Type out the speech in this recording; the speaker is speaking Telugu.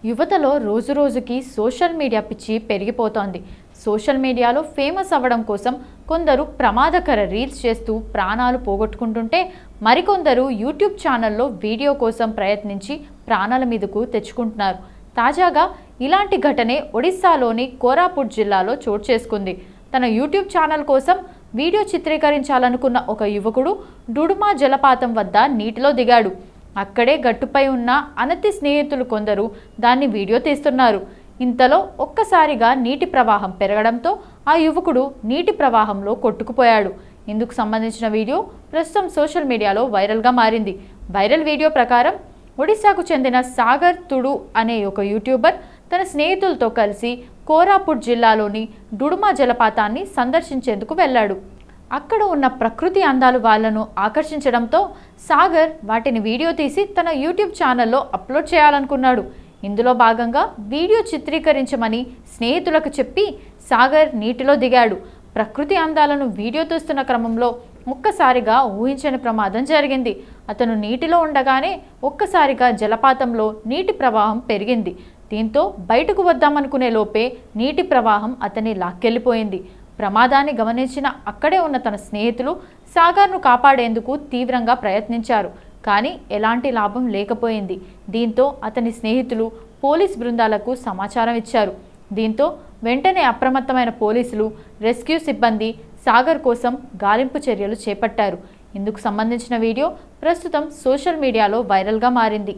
యువతలో రోజురోజుకి సోషల్ మీడియా పిచ్చి పెరిగిపోతోంది. సోషల్ మీడియాలో ఫేమస్ అవ్వడం కోసం కొందరు ప్రమాదకర రీల్స్ చేస్తూ ప్రాణాలు పోగొట్టుకుంటుంటే, మరికొందరు యూట్యూబ్ ఛానల్లో వీడియో కోసం ప్రయత్నించి ప్రాణాల మీదకు తెచ్చుకుంటున్నారు. తాజాగా ఇలాంటి ఘటనే ఒడిశాలోని కోరాపుట్ జిల్లాలో చోటు చేసుకుంది. తన యూట్యూబ్ ఛానల్ కోసం వీడియో చిత్రీకరించాలనుకున్న ఒక యువకుడు డుడుమా జలపాతం వద్ద నీటిలో దిగాడు. అక్కడే గట్టుపై ఉన్న అనతి స్నేహితులు కొందరు దాన్ని వీడియో తీస్తున్నారు. ఇంతలో ఒక్కసారిగా నీటి ప్రవాహం పెరగడంతో ఆ యువకుడు నీటి ప్రవాహంలో కొట్టుకుపోయాడు. ఇందుకు సంబంధించిన వీడియో ప్రస్తుతం సోషల్ మీడియాలో వైరల్గా మారింది. వైరల్ వీడియో ప్రకారం ఒడిశాకు చెందిన సాగర్ తుడు అనే ఒక యూట్యూబర్ తన స్నేహితులతో కలిసి కోరాపుట్ జిల్లాలోని డుడుమా జలపాతాన్ని సందర్శించేందుకు వెళ్ళాడు. అక్కడ ఉన్న ప్రకృతి అందాలు వాళ్లను ఆకర్షించడంతో సాగర్ వాటిని వీడియో తీసి తన యూట్యూబ్ ఛానల్లో అప్లోడ్ చేయాలనుకున్నాడు. ఇందులో భాగంగా వీడియో చిత్రీకరించమని స్నేహితులకు చెప్పి సాగర్ నీటిలో దిగాడు. ప్రకృతి అందాలను వీడియో తీస్తున్న క్రమంలో ఒక్కసారిగా ఊహించని ప్రమాదం జరిగింది. అతను నీటిలో ఉండగానే ఒక్కసారిగా జలపాతంలో నీటి ప్రవాహం పెరిగింది. దీంతో బయటకు వద్దామనుకునే లోపే నీటి ప్రవాహం అతన్ని లాక్కెళ్ళిపోయింది. ప్రమాదాన్ని గమనించిన అక్కడే ఉన్న తన స్నేహితులు సాగర్ను కాపాడేందుకు తీవ్రంగా ప్రయత్నించారు. కానీ ఎలాంటి లాభం లేకపోయింది. దీంతో అతని స్నేహితులు పోలీస్ బృందాలకు సమాచారం ఇచ్చారు. దీంతో వెంటనే అప్రమత్తమైన పోలీసులు, రెస్క్యూ సిబ్బంది సాగర్ కోసం గాలింపు చర్యలు చేపట్టారు. ఇందుకు సంబంధించిన వీడియో ప్రస్తుతం సోషల్ మీడియాలో వైరల్గా మారింది.